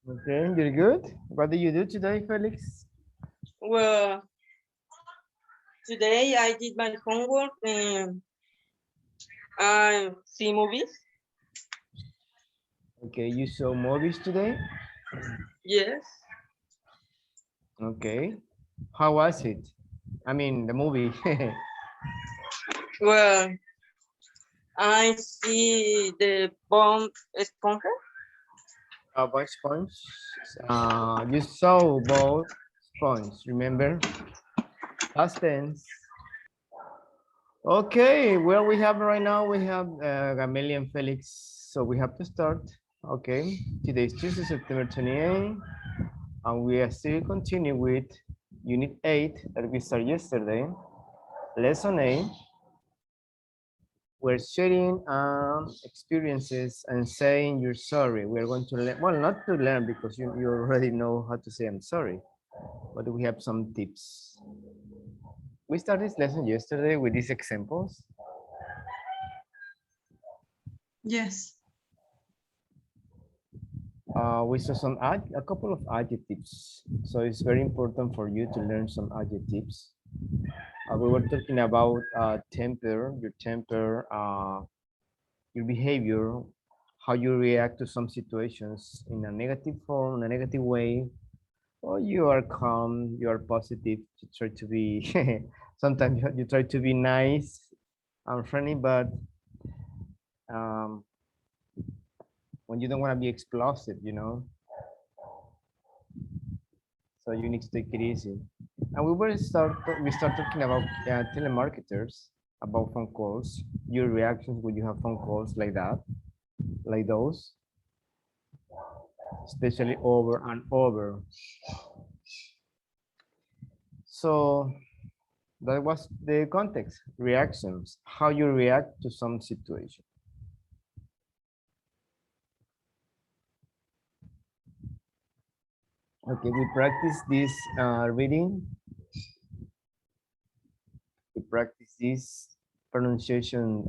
Okay, you're good. What did you do today, Felix? Well, today I did my homework and I see movies. Okay, you saw movies today? Yes. Okay. How was it? I mean, the movie. Well, I see the bomb esponja. About sponge. You saw both sponge, remember? Past tense. Okay, well, we have right now, we have Gameli and Felix. So we have to start. Okay, today is Tuesday, September 28th. And we are still continue with Unit 8 that we started yesterday. Lesson 8. We're sharing experiences and saying you're sorry. We're going to learn, well, not to learn because you already know how to say I'm sorry, but we have some tips. We started this lesson yesterday with these examples. Yes. We saw a couple of adjectives. So it's very important for you to learn some adjectives. We were talking about temper, your behavior, how you react to some situations in a negative form, in a negative way, or you are calm, you are positive, you try to be, sometimes you try to be nice and friendly, but um, when you don't want to be explosive, so you need to take it easy. And we start talking about telemarketers, about phone calls, your reactions when you have phone calls like that, like those, especially over and over. So that was the context, reactions, how you react to some situation. Okay, we practice this reading. We practice this pronunciation,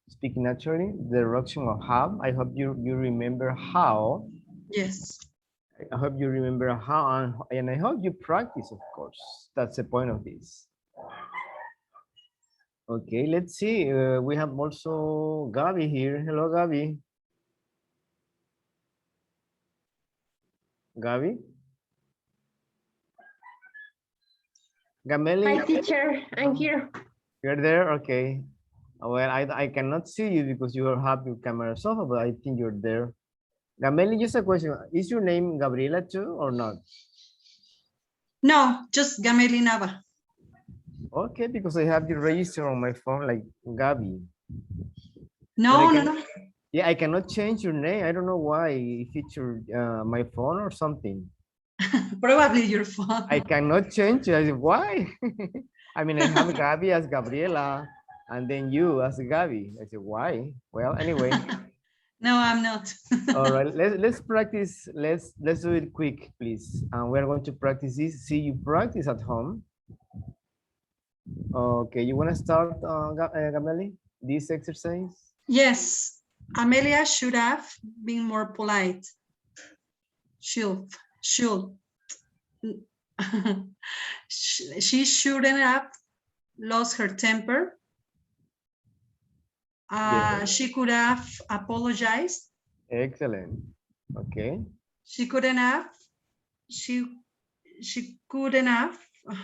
speaking naturally, the direction of how. I hope you remember how. Yes. I hope you remember how, and I hope you practice, of course. That's the point of this. Okay, let's see. We have also Gabi here. Hello, Gabi. Gabi? Gameli? Hi, teacher. I'm here. You're there? Okay. Well, I cannot see you because you have your camera off, but I think you're there. Gameli, just a question. Is your name Gabriela too or not? No, just Gameli Nava. Okay, because I have you registered on my phone like Gabi. No, no, no. Yeah, I cannot change your name. I don't know why. If it's your my phone or something. Probably your phone. I cannot change it. I said, why? I mean, I have Gabi as Gabriela, and then you as Gabi. I said, why? Well, anyway. No, I'm not. All right, let's practice. Let's do it quick, please. And we're going to practice this. See you practice at home. Okay, you want to start, Gameli, this exercise? Yes, Amelia should have been more polite. Should. She shouldn't have lost her temper. Yes. She could have apologized. Excellent. Okay. She couldn't have. She couldn't have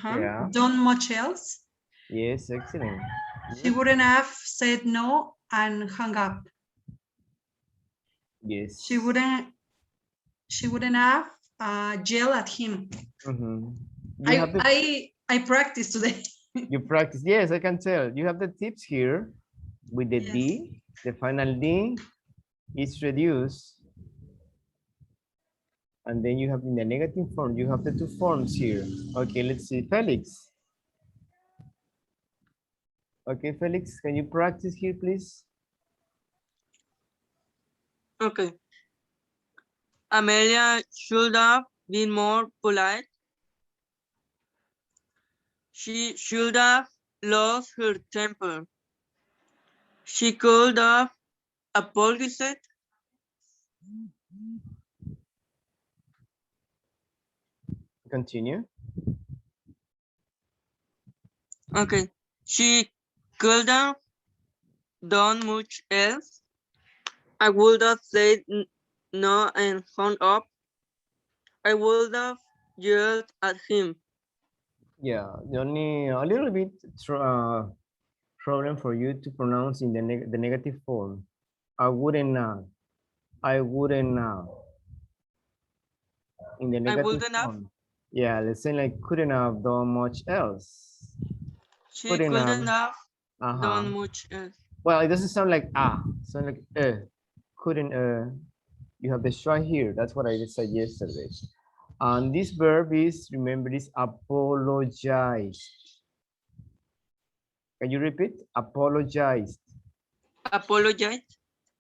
Yeah. done much else. Yes, excellent. She wouldn't have said no and hung up. Yes. She wouldn't have yelled at him. I practiced today. You practice. Yes, I can tell. You have the tips here with the D. The final D is reduced. And then you have in the negative form, you have the two forms here. Okay, let's see. Felix. Okay, Felix, can you practice here, please? Okay. Amelia should have been more polite. She should have lost her temper. She could have apologized. Continue. Okay. She couldn't done much else. I would have said no and hung up. I would have yelled at him. Yeah, the only a little bit problem for you to pronounce in the negative form. I wouldn't. I wouldn't. In the I negative wouldn't have. form. Yeah, let's say like couldn't have done much else. She Couldn't have. couldn't have Uh-huh. done much else. Well, it doesn't sound like sound like couldn't you have the try here. That's what I said yesterday. And this verb is, remember, this apologize. Can you repeat? Apologize. Apologize.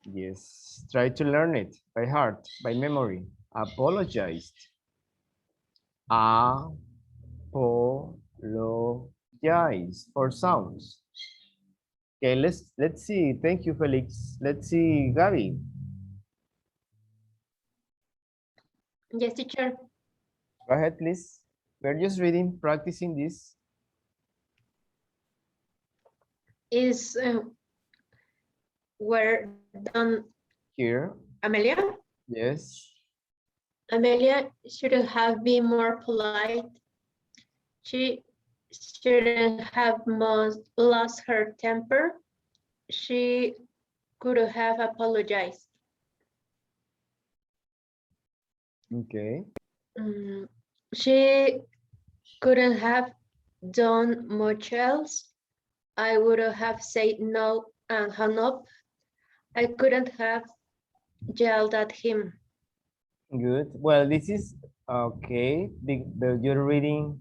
Yes. Try to learn it by heart, by memory. Apologized. Apologize for sounds. Okay, let's see. Thank you, Felix. Let's see, Gabi. Yes, teacher. Go ahead, please. We're just reading, practicing this. Is were done Here. Amelia? Yes. Amelia should have been more polite. She shouldn't have lost her temper. She could have apologized. Okay. She couldn't have done much else. I would have said no and hung up. I couldn't have yelled at him. Good. Well, this is okay. You're reading.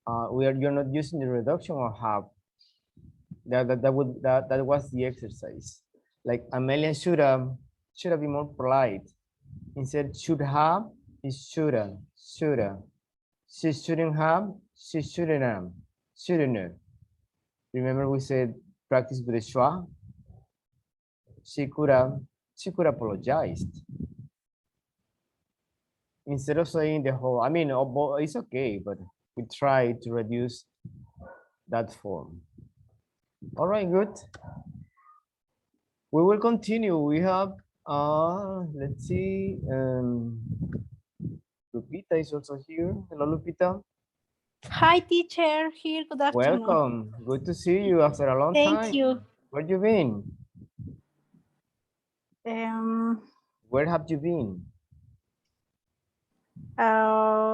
You're not using the reduction or have. That was the exercise. Like Amelia should have been more polite. Instead should have is shoulda. She shouldn't have. She shouldn't have. Shouldn't have. Remember we said practice with the schwa. She could have. She could have apologized. Instead of saying the whole, I mean, it's okay, but we try to reduce that form. All right, good. We will continue. We have, let's see, Lupita is also here. Hello, Lupita. Hi, teacher. Here. Good afternoon. Welcome. Good to see you after a long Thank time. you. Where you been? Um, Where have you been? uh,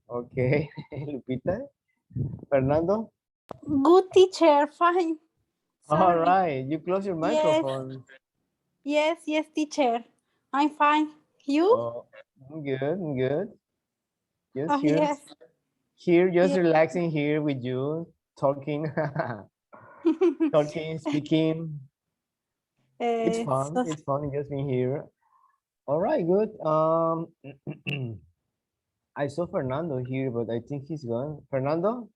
Okay, Lupita. Fernando? good teacher. Fine. All Sorry. right, you close your Yes. microphone. Yes, teacher. I'm fine. You? Oh, I'm good, I'm good. Just Oh, yes. here, just Yes. relaxing here with you, talking, talking, speaking. It's fun. So, It's fun just being here. All right, good. I saw Fernando here, but I think he's gone. Fernando?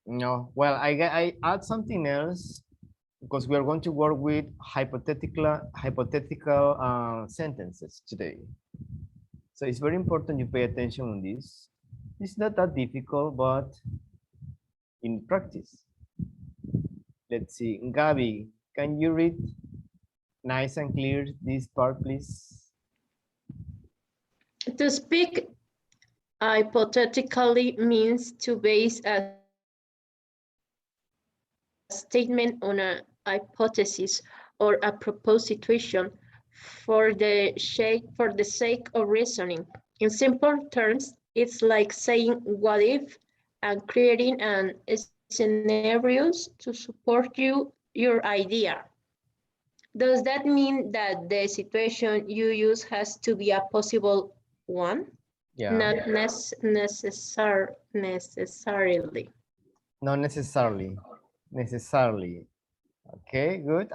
No. Well, I add something else because we are going to work with hypothetical sentences today. So it's very important you pay attention on this. It's not that difficult, but in practice. Let's see. Gabi, can you read nice and clear this part, please? To speak hypothetically means to base a statement on a hypothesis or a proposed situation for the sake of reasoning. In simple terms, it's like saying what if and creating an scenarios to support your idea. Does that mean that the situation you use has to be a possible one? Yeah. Not necessarily. Not necessarily. Necessarily. Okay, good.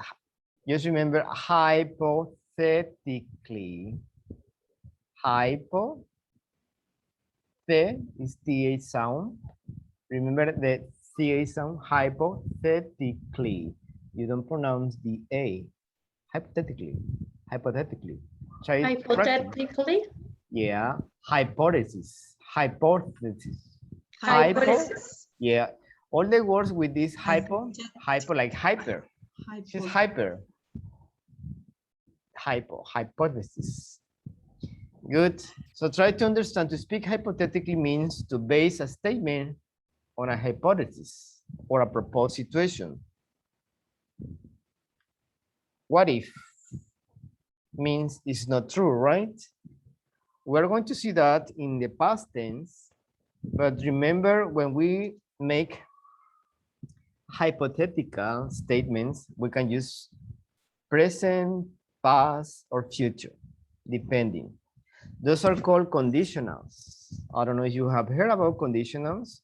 Just remember hypothetically. Hypo, the is th sound. Remember the CA sound, hypothetically. You don't pronounce the A. Hypothetically. Hypothetically. Try it correctly. Hypothetically, Yeah. Hypothesis. Hypothesis. Hypothesis. Yeah. All the words with this hypo like hyper. She's Hypo- hypothesis. Good. So try to understand. To speak hypothetically means to base a statement on a hypothesis or a proposed situation. What if means it's not true, right? We're going to see that in the past tense, but remember when we make hypothetical statements, we can use present, past, or future, depending. Those are called conditionals. I don't know if you have heard about conditionals.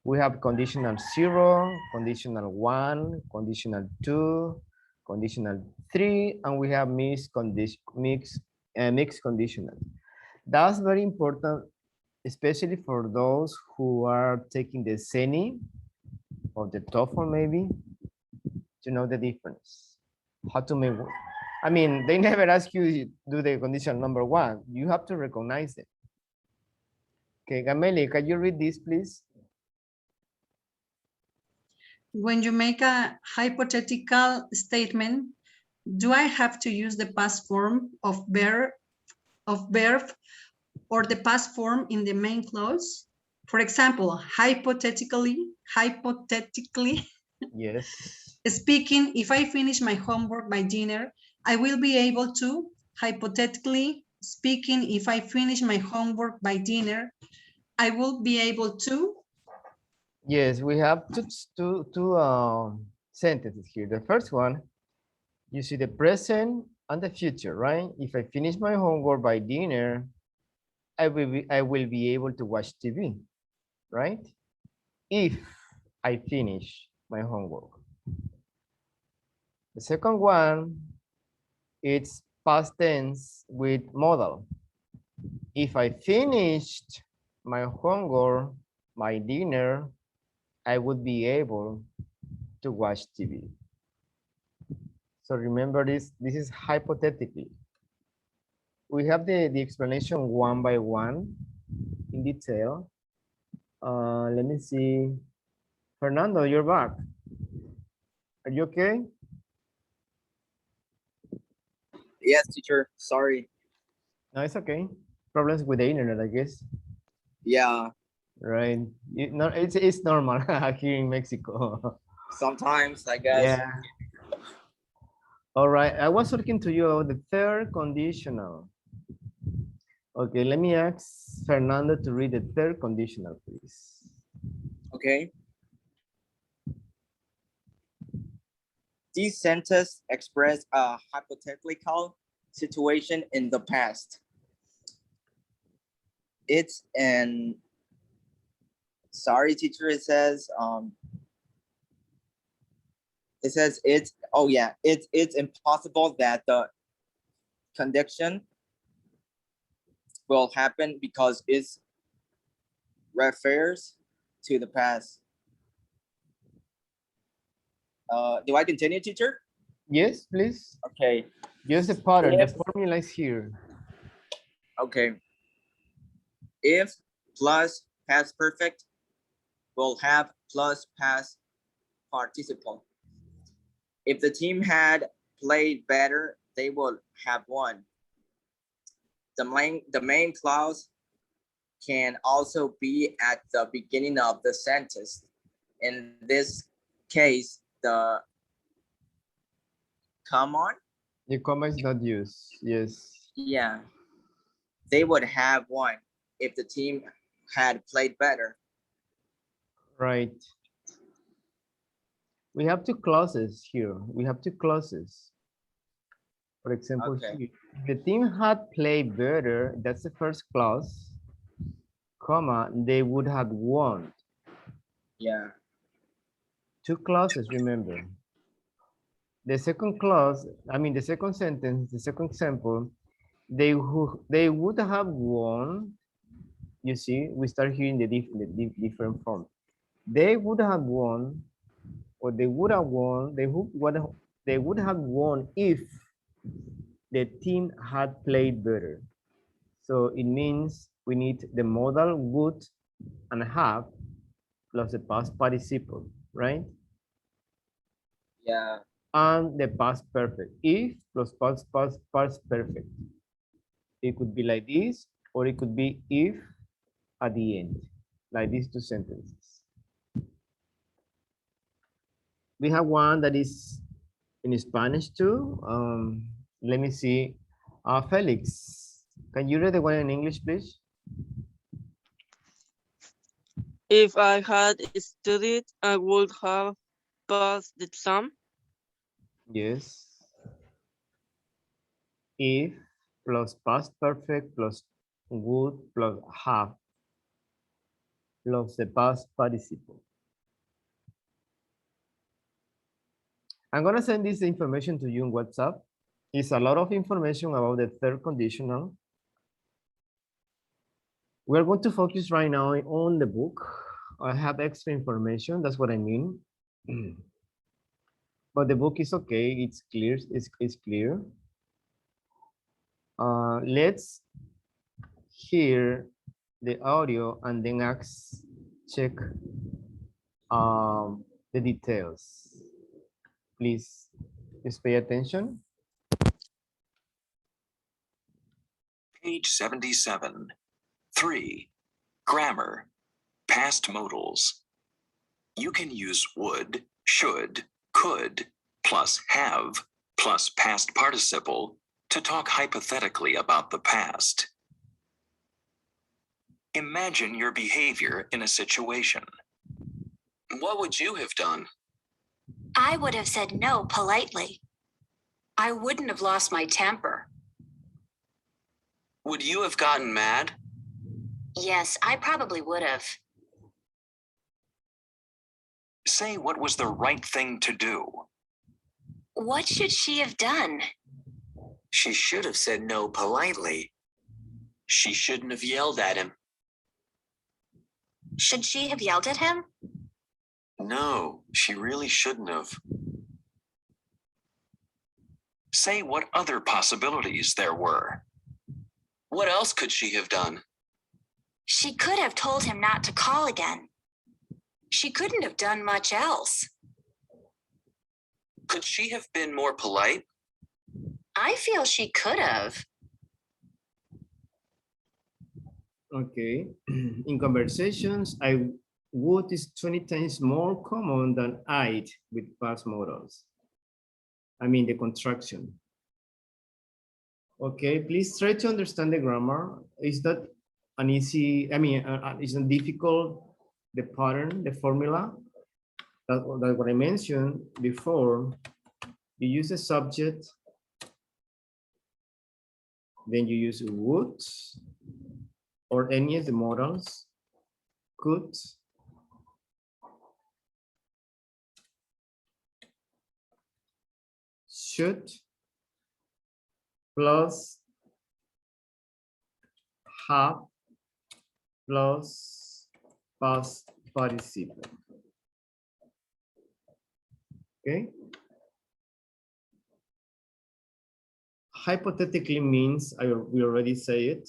We have conditional 0, conditional 1, conditional 2, conditional 3, and we have mixed conditional. That's very important, especially for those who are taking the CENI or the TOEFL maybe, to know the difference. How to make, I mean, they never ask you to do the condition number 1. You have to recognize it. Okay, Gameli, can you read this, please? When you make a hypothetical statement, do I have to use the past form of verb or the past form in the main clause? For example, hypothetically, Yes. speaking, if I finish my homework by dinner, I will be able to. Hypothetically speaking, if I finish my homework by dinner, I will be able to. Yes, we have two sentences here. The first one, you see the present and the future, right? If I finish my homework by dinner, I will be able to watch TV, right? If I finish my homework. The second one, it's past tense with modal. If I finished my homework, my dinner, I would be able to watch TV. So remember this is hypothetically. We have the explanation one by one in detail. Let me see. Fernando, you're back. Are you okay? Yes, teacher. Sorry. No, it's okay. Problems with the internet, I guess. Yeah, Right. No, it's normal here in Mexico. sometimes I guess. Yeah. All right. I was talking to you about the third conditional. Okay, let me ask Fernando to read the third conditional, please. Okay. These sentences express a hypothetical situation in the past. It's an sorry, teacher. It says it's oh yeah, it's impossible that the condition will happen because it refers to the past. Do I continue, teacher? Yes, please. Okay. Use the pattern. If- The formula is here. Okay. If plus past perfect will have plus past participle. If the team had played better, they would have won. The main clause can also be at the beginning of the sentence. In this case, the come on. The comma is not used. Yes. Yeah. They would have won if the team had played better. Right. We have two clauses here. We have two clauses. For example, Okay. here, if the team had played better, that's the first clause, comma, they would have won. Yeah. Two clauses, remember. The second clause, I mean, the second sentence, the second example, they would have won. You see, we start hearing the different form. They would have won, or they would have won, they would have won if the team had played better. So it means we need the modal would and have plus the past participle, right? Yeah. And the past perfect. If plus past perfect. It could be like this, or it could be if at the end, like these two sentences. We have one that is in Spanish too. Let me see. Felix, can you read the one in English, please? If I had studied, I would have passed the exam. Yes. If plus past perfect plus would plus have plus the past participle. I'm gonna send this information to you on WhatsApp. It's a lot of information about the third conditional. We're going to focus right now on the book. I have extra information, that's what I mean. But the book is okay, it's clear, it's clear. Let's hear the audio and then check the details. Please, just pay attention. Page 77. 3. Grammar. Past modals. You can use would, should, could, plus have, plus past participle to talk hypothetically about the past. Imagine your behavior in a situation. What would you have done? I would have said no politely. I wouldn't have lost my temper. Would you have gotten mad? Yes, I probably would have. Say what was the right thing to do. What should she have done? She should have said no politely. She shouldn't have yelled at him. Should she have yelled at him? No, she really shouldn't have. Say what other possibilities there were. What else could she have done? She could have told him not to call again. She couldn't have done much else. Could she have been more polite? I feel she could have. Okay. In conversations, I would is 20 times more common than I'd with past modals. I mean the contraction. Okay, please try to understand the grammar. Is that an easy, I mean, isn't difficult, the pattern, the formula? That what I mentioned before, you use a subject, then you use would, or any of the modals, could, should, plus have, plus past participle. Okay. Hypothetically means, we already say it.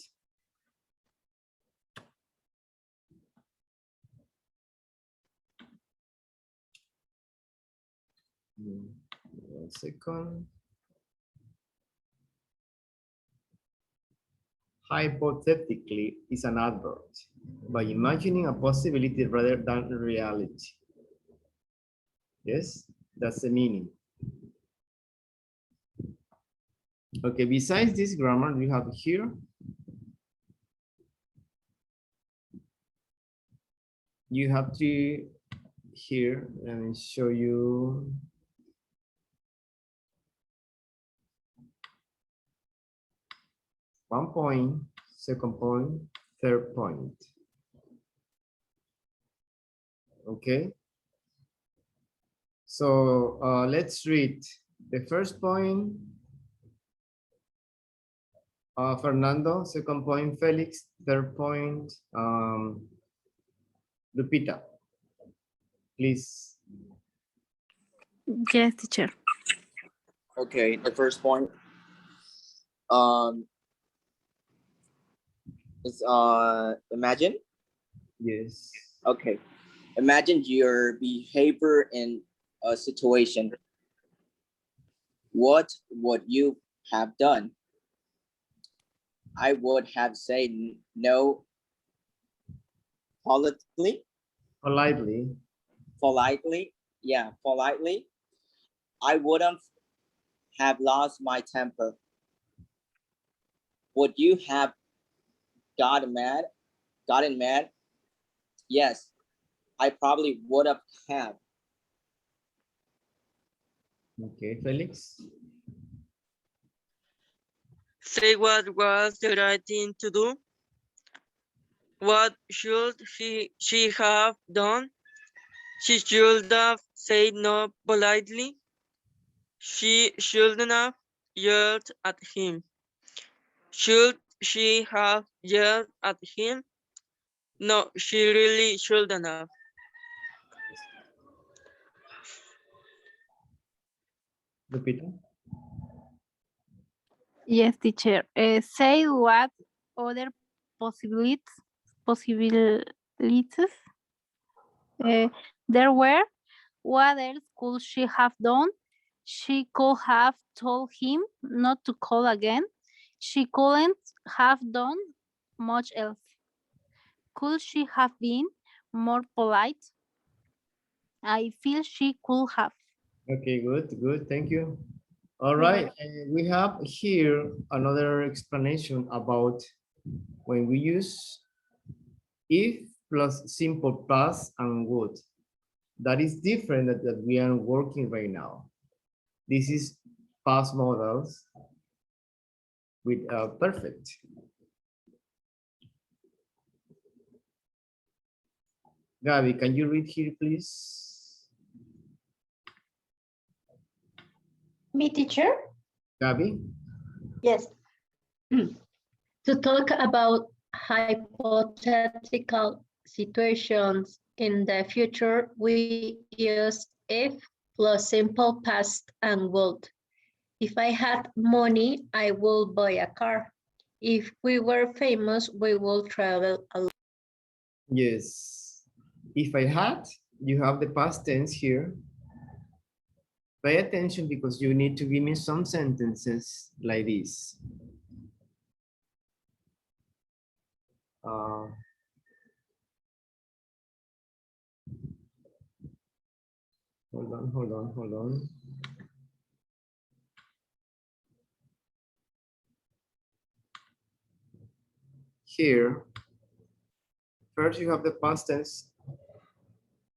One second. Hypothetically is an adverb by imagining a possibility rather than reality. Yes, that's the meaning. Okay, besides this grammar, we have here. You have to here, let me show you. One point, second point, third point. Okay. So let's read the first point. Fernando, second point, Felix, third point, Lupita. Please. Yes, teacher. Okay, the first point is imagine. Yes. Okay, imagine your behavior in a situation. What would you have done? I would have said no politely. Politely. Politely, yeah, politely. I wouldn't have lost my temper. Would you have gotten mad? Gotten mad? Yes, I probably would have. Okay, Felix. Say what was the right thing to do. What should she have done? She should have said no politely. She shouldn't have yelled at him. Should she have yelled at him? No, she really shouldn't have. Lupita. Yes, teacher. Say what other possibilities there were. What else could she have done? She could have told him not to call again. She couldn't have done much else. Could she have been more polite? I feel she could have. Okay, good. Thank you. All right, we have here another explanation about when we use if plus simple past and would. That is different that we are working right now. This is past models with perfect. Gabi, can you read here, please? Me, teacher? Gabi? Yes. To talk about hypothetical situations in the future, we use if plus simple past and would. If I had money, I would buy a car. If we were famous, we would travel a lot. Yes. If I had, you have the past tense here. Pay attention because you need to give me some sentences like this. Hold on. Here, first you have the past tense.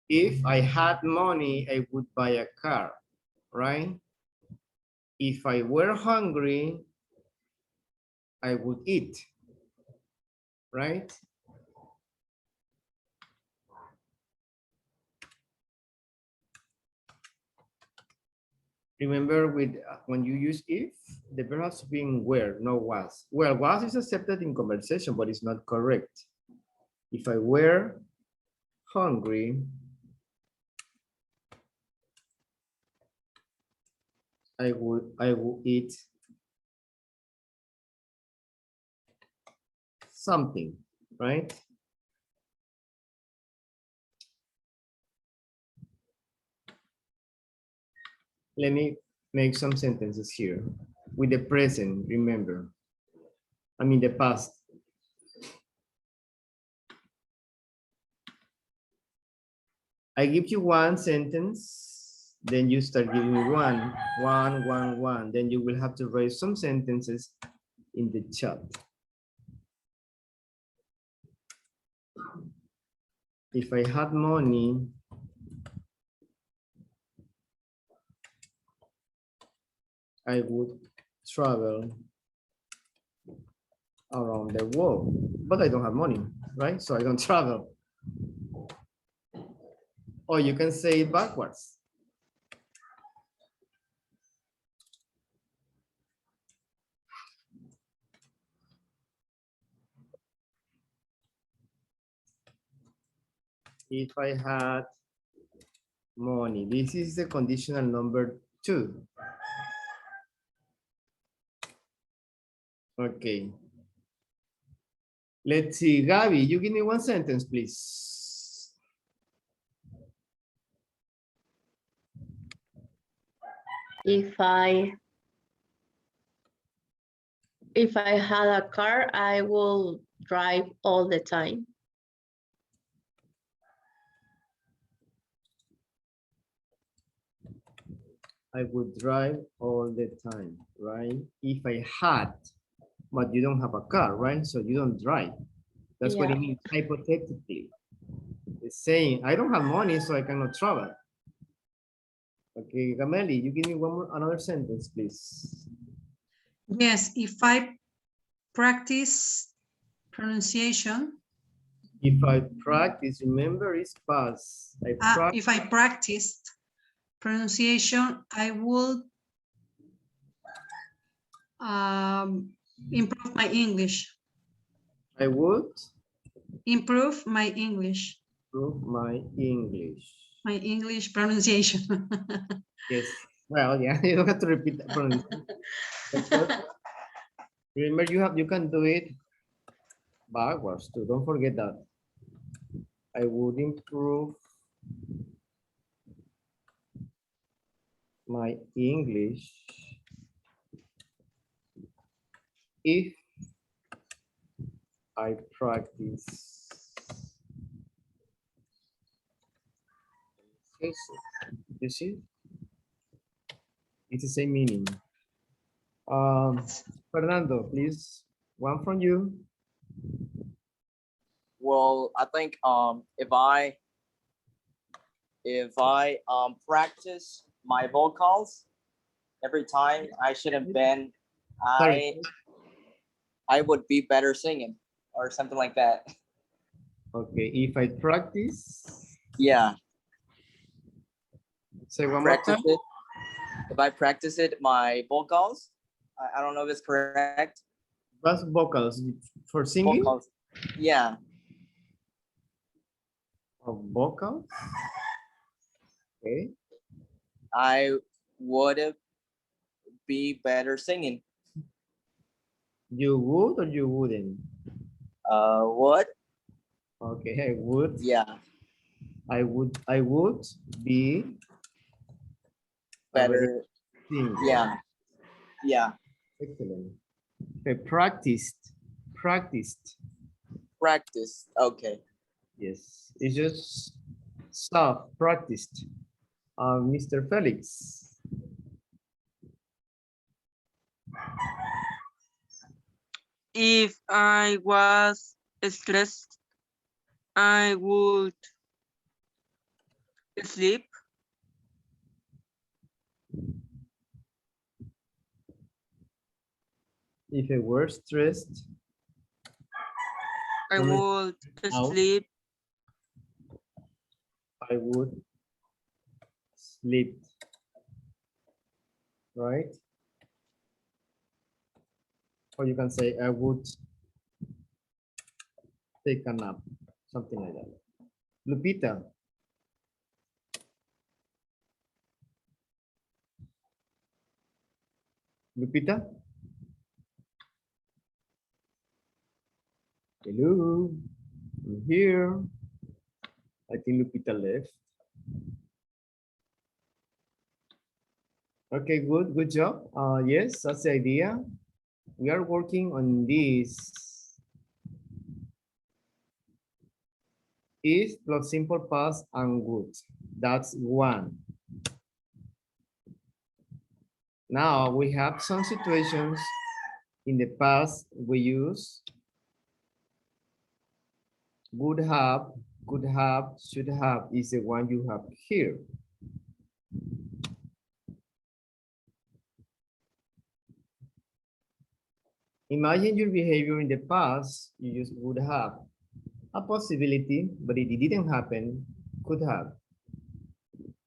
If I had money, I would buy a car, right? If I were hungry, I would eat, right? Remember with when you use if, the verb has to be in where, no was. Well, was is accepted in conversation, but it's not correct. If I were hungry, I would eat something, right? Let me make some sentences here with the present, remember. I mean the past. I give you one sentence, then you start giving me one. Then you will have to write some sentences in the chat. If I had money, I would travel around the world, but I don't have money, right? So I don't travel. Or you can say it backwards. If I had Money. This is the conditional number 2. Okay. Let's see, Gabby, you give me one sentence, please. If I had a car, I will drive all the time. I would drive all the time, right? If I had, but you don't have a car, right? So you don't drive. That's what it Yeah. means, hypothetically. It's saying, I don't have money, so I cannot travel. Okay, Gameli, you give me another sentence, please. Yes, if I practice pronunciation, If I practice, remember it's past. if I practiced pronunciation, I will improve my English. I would Improve my English. improve my English. My English pronunciation. Yes. Well, yeah, you don't have to repeat that pronunciation. Remember, you can do it backwards too. Don't forget that. I would improve my English if I practice. You see? It's the same meaning. Fernando, please, one from you. Well, I think if I practice my vocals every time, I should have been I would be better singing or something like that. Okay, if I practice. Yeah. Say one more time. If I practice it, my vocals, I don't know if it's correct. That's vocals for singing? Vocals. Yeah. Vocals? Okay. I would be better singing. You would or you wouldn't? Would. Okay, I would. Yeah. I would be better. Yeah. Yeah. Excellent. Okay, practiced. Practice. Okay. Yes, it's just stuff practiced. Mr. Felix. If I was stressed, I would sleep. If I were stressed, I would sleep. I would sleep. Right? Or you can say I would take a nap, something like that. Lupita. Lupita? Hello, I'm here. I think Lupita left. Okay, good job. Yes, that's the idea. We are working on this. If plus simple past and would. That's one. Now we have some situations in the past we use would have, could have, should have is the one you have here. Imagine your behavior in the past, you just would have. A possibility, but it didn't happen, could have.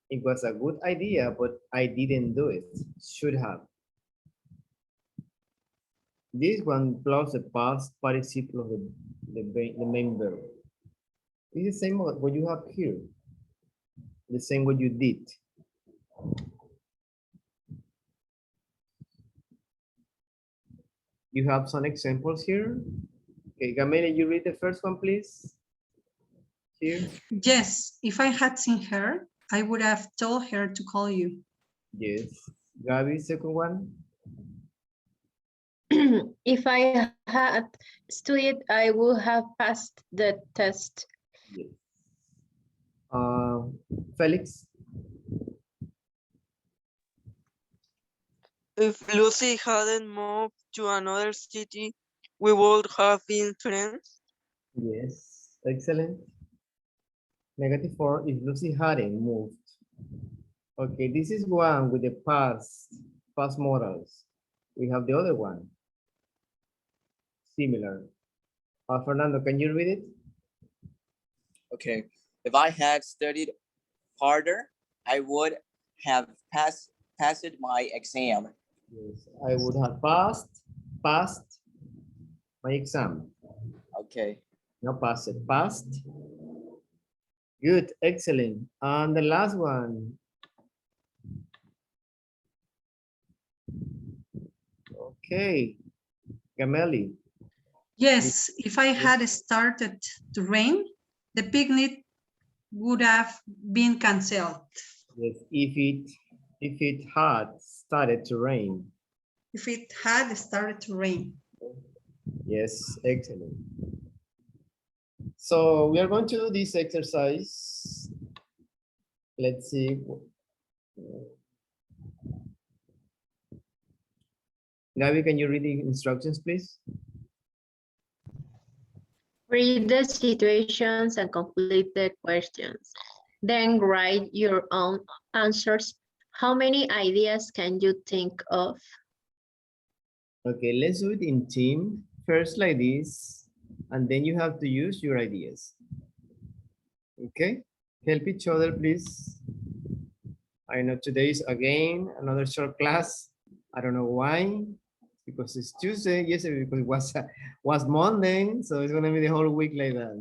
It was a good idea, but I didn't do it, should have. This one plus the past participle of the main verb. It's the same what you have here. The same way you did. You have some examples here. Okay, Gamela, you read the first one, please. Here. Yes, if I had seen her, I would have told her to call you. Yes. Gabi, second one. If I had studied, I would have passed the test. Yes. Felix. If Lucy hadn't moved to another city, we would have been friends. Yes. Excellent. -4, if Lucy hadn't moved. Okay, this is one with the past modals. We have the other one. Similar. Fernando, can you read it? Okay. If I had studied harder, I would have passed my exam. Yes, I would have passed my exam. Okay. No, passed. Good, excellent. And the last one. Okay, Gameli. Yes, if I had started to rain, the picnic would have been canceled. Yes, if it had started to rain. If it had started to rain. Yes, excellent. So we are going to do this exercise. Let's see. Gabi, can you read the instructions, please? Read the situations and complete the questions. Then write your own answers. How many ideas can you think of? Okay, let's do it in team. First like this, and then you have to use your ideas. Okay, help each other, please. I know today is again another short class. I don't know why, because it's Tuesday. Yesterday because it was Monday, so it's gonna be the whole week like that.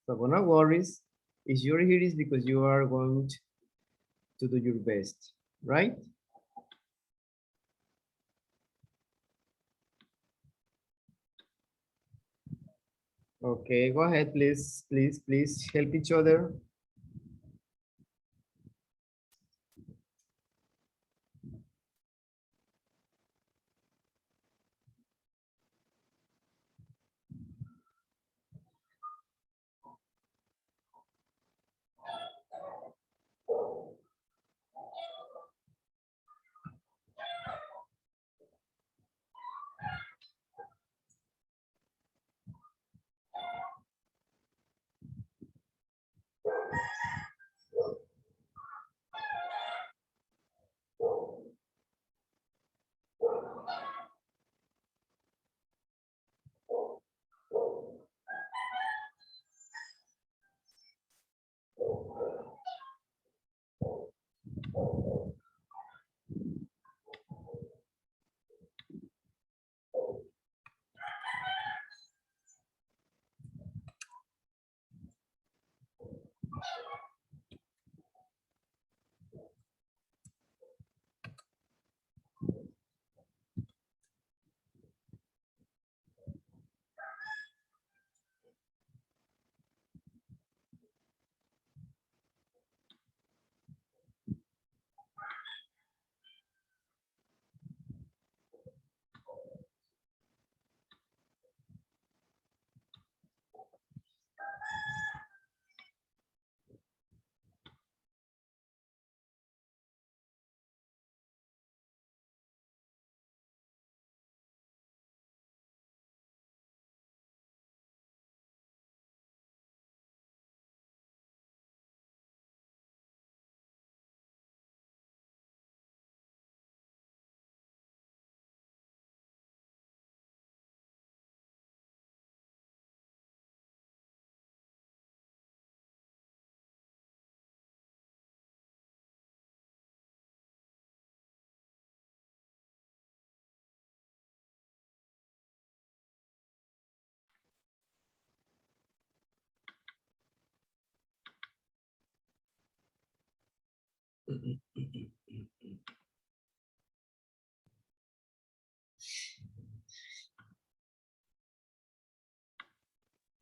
So no worries. If you're here, is because you are going to do your best, right? Okay, go ahead, please, please help each other.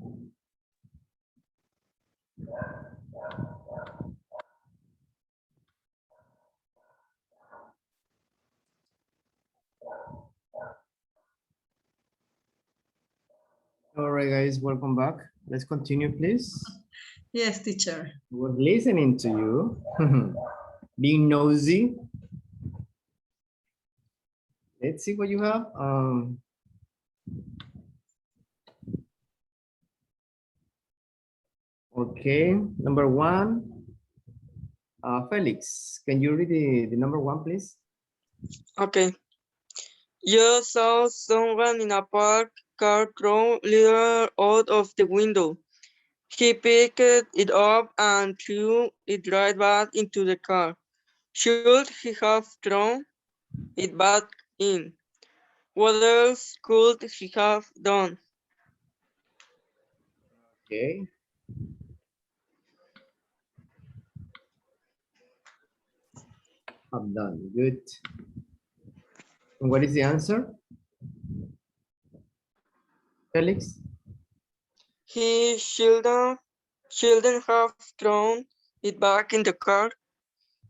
All right, guys, welcome back. Let's continue, please. Yes, teacher. We're listening to you. Being nosy. Let's see what you have. Okay, number one. Felix, can you read the number one, please? Okay. You saw someone in a parked car throw litter out of the window. He picked it up and threw it right back into the car. Should he have thrown it back in? What else could he have done? Okay. I'm done. Good. And what is the answer? Felix? He shouldn't have thrown it back in the car.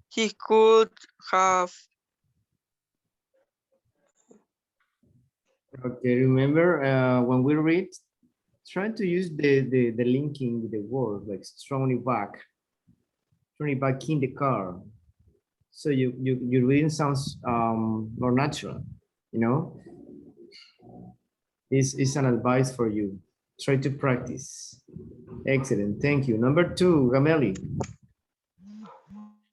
He could have. Okay, remember when we read, try to use the linking with the word, like thrown it back in the car. So your reading sounds more natural, you know? This is an advice for you. Try to practice. Excellent, thank you. Number two, Gameli.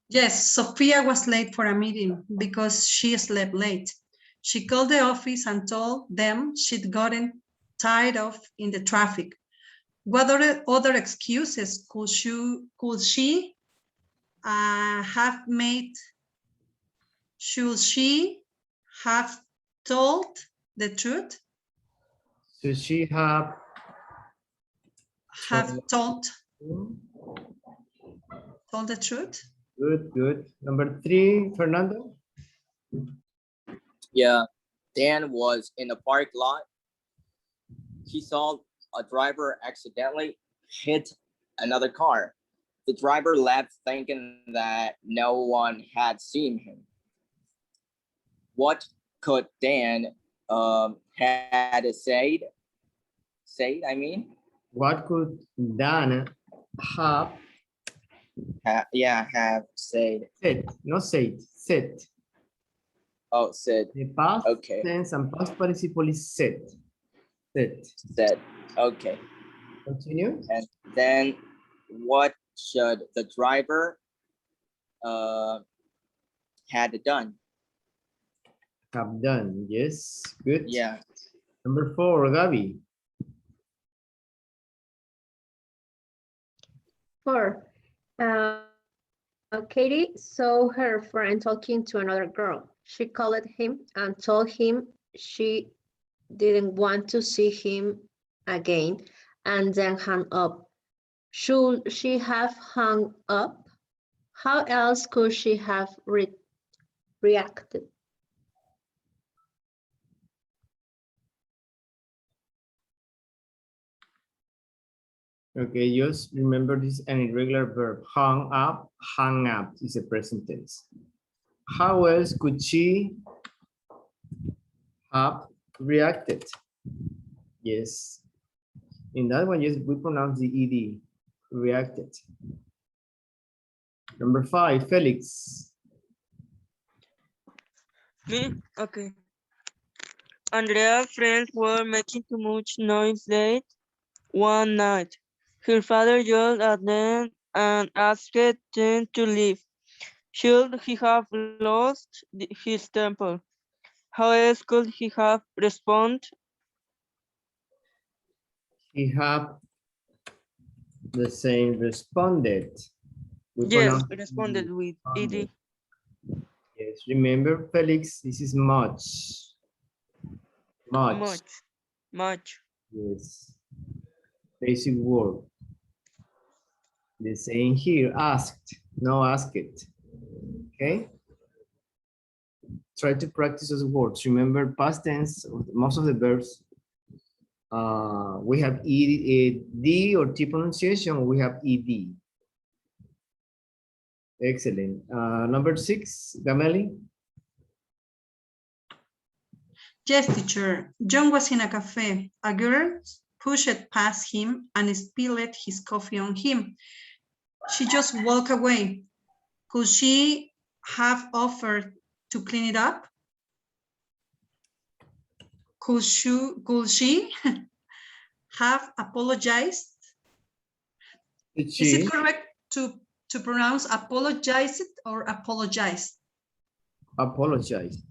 Yes, Sophia was late for a meeting because she slept late. She called the office and told them she'd gotten tied off in the traffic. What other excuses could she have made? Should she have told the truth? Should she have Told the truth? Good, good. Number three, Fernando. Yeah, Dan was in a park lot. He saw a driver accidentally hit another car. The driver left thinking that no one had seen him. What could Dan had said? What could Dan have have said. said? Not said, said. Oh, said. The past Okay. tense and past participle is said. Said. Said. Okay. Continue. And then what should the driver had done? Have done. Yes. Good. Yeah. Number four, Gabi. 4. Katie saw her friend talking to another girl. She called him and told him she didn't want to see him again and then hung up. Should she have hung up? How else could she have reacted? Okay, just remember this is an irregular verb. Hung up is a present tense. How else could she have reacted? Yes. In that one, yes, we pronounce the ed, reacted. Number 5, Felix. Me? Okay. Andrea's friends were making too much noise late one night. Her father yelled at them and asked them to leave. Should he have lost his temper? How else could he have responded? He have the same responded. Yes, responded with ed. Yes, remember, Felix, this is much. Much. Yes. Basic word. The same here, asked, no ask it. Okay? Try to practice those words. Remember, past tense, most of the verbs We have D or T pronunciation. We have ED. Excellent. Number 6, Gameli. Yes, teacher. John was in a cafe. A girl pushed past him and spilled his coffee on him. She just walked away. Could she have offered to clean it up? Could she have apologized? Is it correct to pronounce apologized or apologized? Apologized.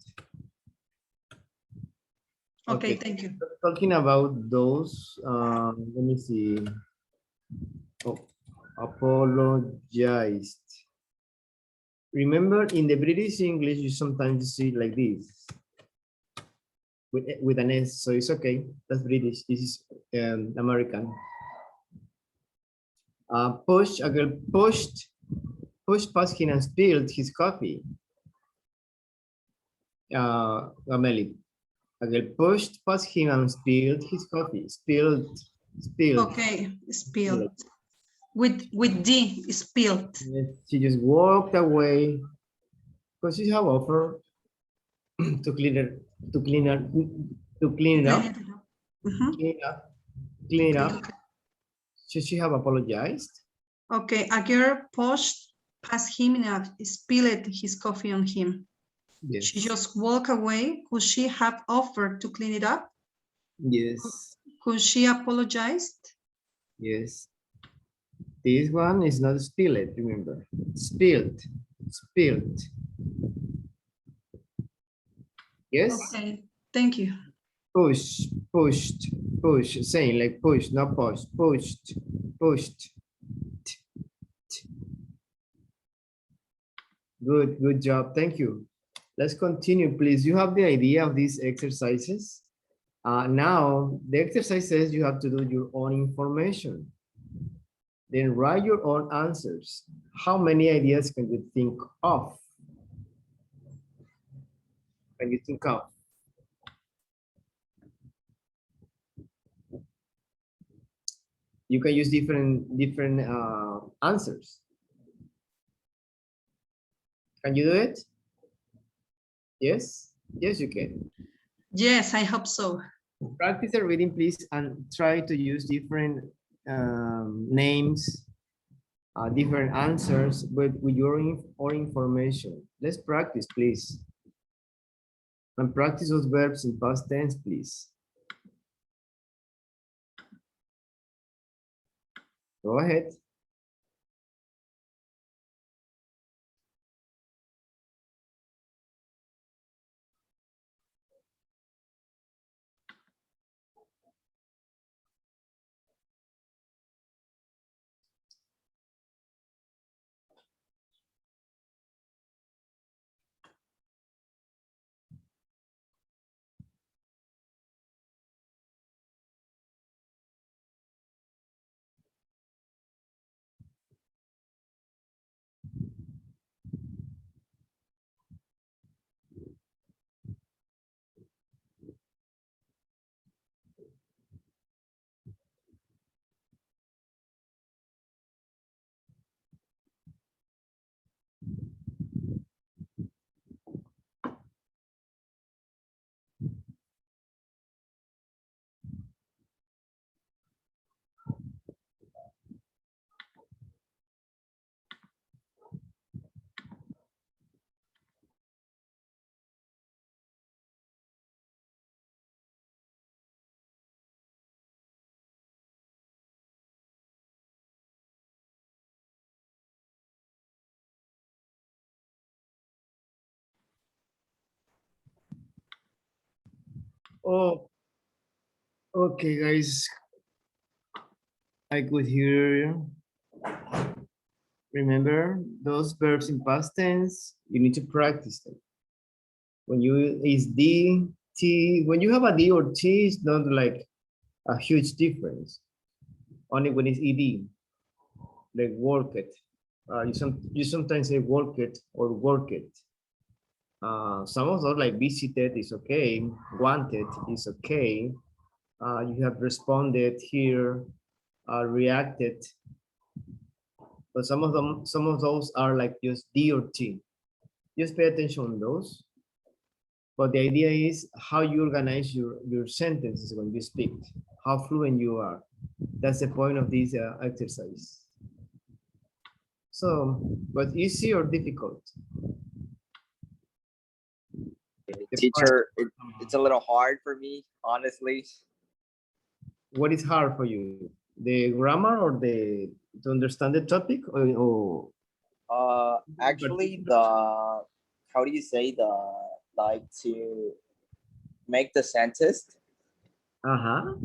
Okay, thank you. Talking about those, let me see. Oh, apologized. Remember, in the British English, you sometimes see it like this, with an S, so it's okay. That's British. This is American. A girl pushed past him and spilled his coffee. Amelie. A girl pushed past him and spilled his coffee. Spilled. Okay, spilled. With D, spilled. She just walked away because she have offered to clean it up. Clean it up. Should she have apologized? Okay, a girl pushed past him and spilled his coffee on him. Yes. She just walked away. Could she have offered to clean it up? Yes. Could she apologized? Yes. This one is not spilled, remember. Spilled. Yes? Okay, thank you. Pushed. Saying like push, not push. Pushed. Good job. Thank you. Let's continue, please. You have the idea of these exercises. Now, the exercises, you have to do your own information. Then write your own answers. How many ideas can you think of? Can you think of? You can use different answers. Can you do it? Yes? Yes, you can. Yes, I hope so. Practice the reading, please, and try to use different names, different answers, but with your own information. Let's practice, please. And practice those verbs in past tense, please. Go ahead. Oh, okay, guys. I could hear you. Remember those verbs in past tense, you need to practice them. When you is D, T, when you have a D or T, it's not like a huge difference. Only when it's ED, like work it. You sometimes say work it or work it. Some of those like visited is okay, wanted is okay. You have responded here, reacted, but some of those are like just D or T. Just pay attention on those. But the idea is how you organize your sentences when you speak, how fluent you are. That's the point of this exercise. So, but easy or difficult? Teacher, it's a little hard for me, honestly. What is hard for you? The grammar or to understand the topic or Actually, how do you say like to make the sentence? uh-huh.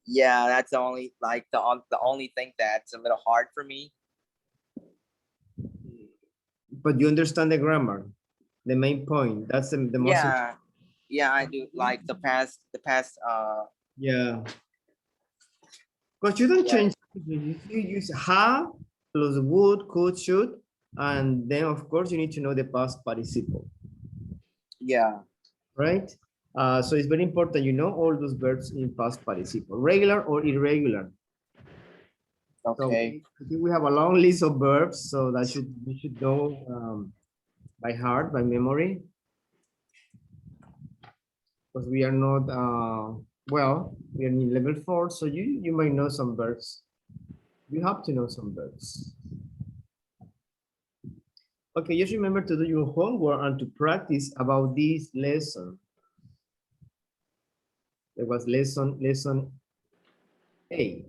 Yeah, that's the only the only thing that's a little hard for me. But you understand the grammar, the main point. That's the most important. Yeah, I do like the past Yeah. Because you don't yeah. change. You use have plus would, could, should, and then of course you need to know the past participle. Yeah. Right? So it's very important you know all those verbs in past participle, regular or irregular. Okay. So we have a long list of verbs, so that you should know by heart, by memory. Because we are not well, we are in level 4, so you might know some verbs. You have to know some verbs. Okay, just remember to do your homework and to practice about this lesson. There was lesson A.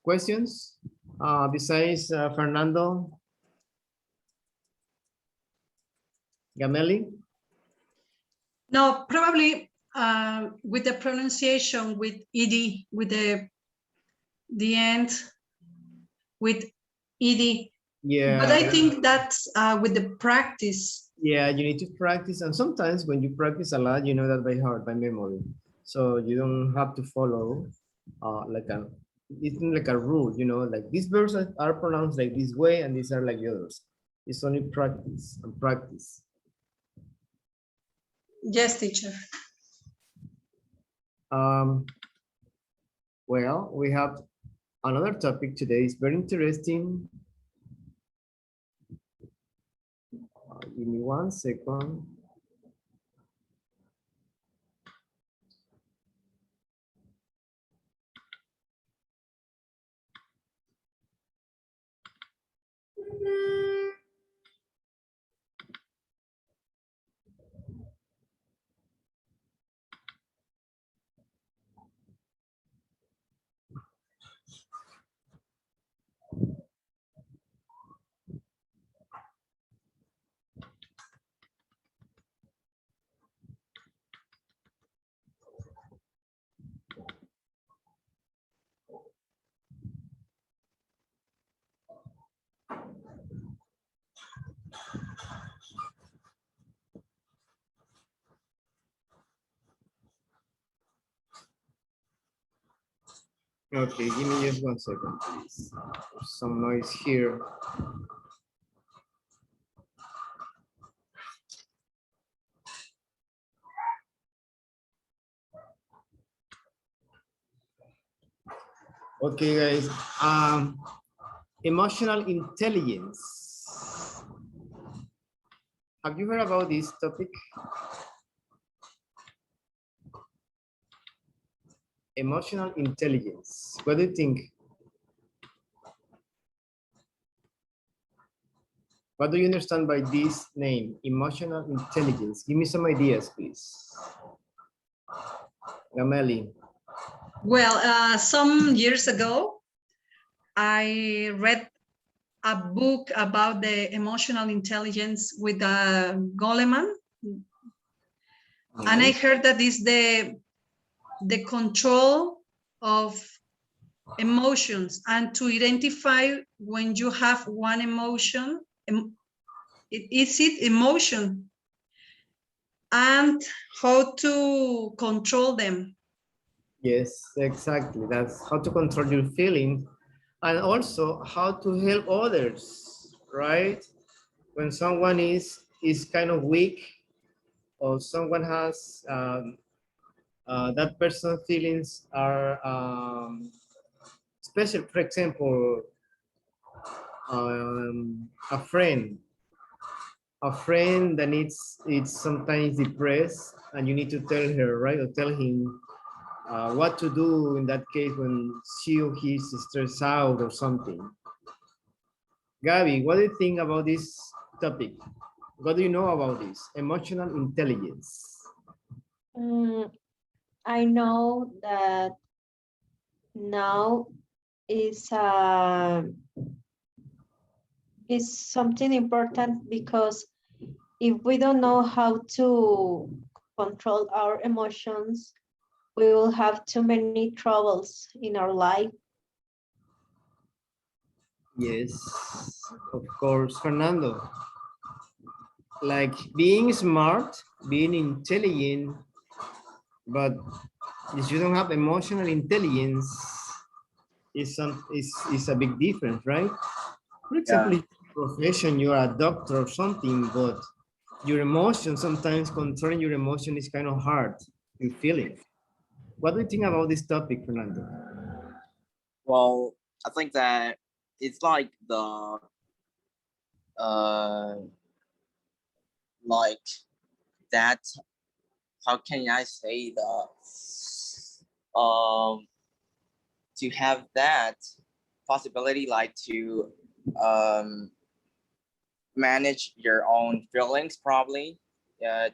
Questions? Besides Fernando? Gamelli? No, probably with the pronunciation with ed, with the end with ed. Yeah. But I think that's with the practice. Yeah, you need to practice, and sometimes when you practice a lot, you know that by heart, by memory. So you don't have to follow it's not like a rule, you know, like these verbs are pronounced like this way and these are like the others. It's only practice and practice. Yes, teacher. Well, we have another topic today. It's very interesting. Give me 1 second. Okay, give me just 1 second, please. There's some noise here. Okay, guys. Emotional intelligence. Have you heard about this topic? Emotional intelligence. What do you think? What do you understand by this name, emotional intelligence? Give me some ideas, please. Gameli. Well, some years ago, I read a book about the emotional intelligence with Goleman. And I heard that is the control of emotions and to identify when you have one emotion, is it emotion, and how to control them. Yes, exactly. That's how to control your feelings and also how to help others, right? When someone is kind of weak, or someone has that person's feelings are special. For example, a friend that needs it's sometimes depressed, and you need to tell her, right, or tell him what to do in that case when she or he is stressed out or something. Gabby, what do you think about this topic? What do you know about this? Emotional intelligence. Mm, I know that now is is something important because if we don't know how to control our emotions, we will have too many troubles in our life. Yes, of course, Fernando. Like being smart, being intelligent, but if you don't have emotional intelligence, is a big difference, right? For Yeah. example, if profession, you're a doctor or something, but your emotion, sometimes controlling your emotion is kind of hard in feeling. What do you think about this topic, Fernando? Well, I think that it's like the uh like that. How can I say the to have that possibility, like to um manage your own feelings, probably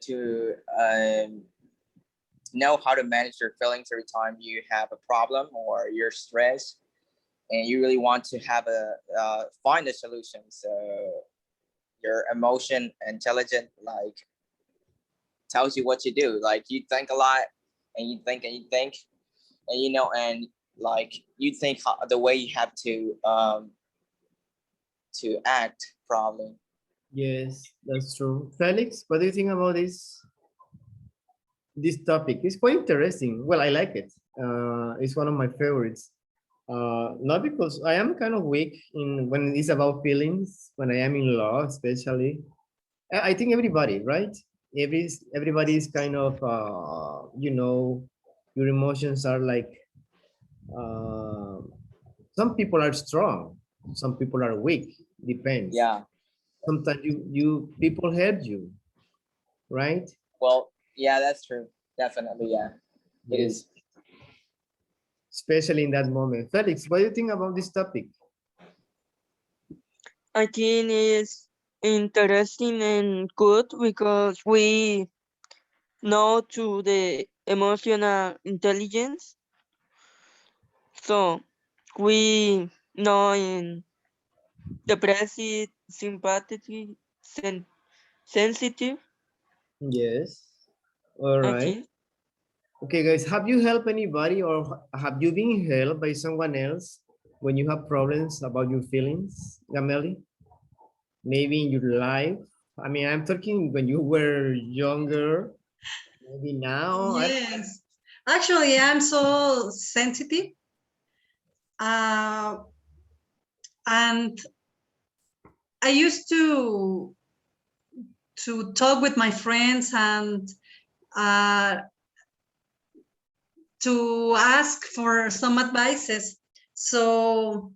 to know how to manage your feelings every time you have a problem or you're stressed and you really want to have a find a solution. So your emotion intelligent like tells you what to do. Like you think a lot and you think and you think and you know and like you think the way you have to act probably. Yes, that's true. Felix, what do you think about this topic? It's quite interesting. Well, I like it. It's one of my favorites. Not because I am kind of weak in when it's about feelings, when I am in love, especially. I think everybody, right? Everybody is kind of, your emotions are like, uh, some people are strong, some people are weak, depends. Yeah. Sometimes you people help you, right? Well, yeah, that's true. Definitely, yeah. It Yes, is. especially in that moment. Felix, what do you think about this topic? I think it's interesting and good because we know to the emotional intelligence. So we know in depressive, sympathetic, sensitive, Yes. All I right. think. Okay, guys, have you helped anybody or have you been helped by someone else when you have problems about your feelings, Gameli? Maybe in your life? I mean, I'm talking when you were younger, maybe now. Yes. Actually, I'm so sensitive. Uh, and I used to talk with my friends and uh, to ask for some advices. So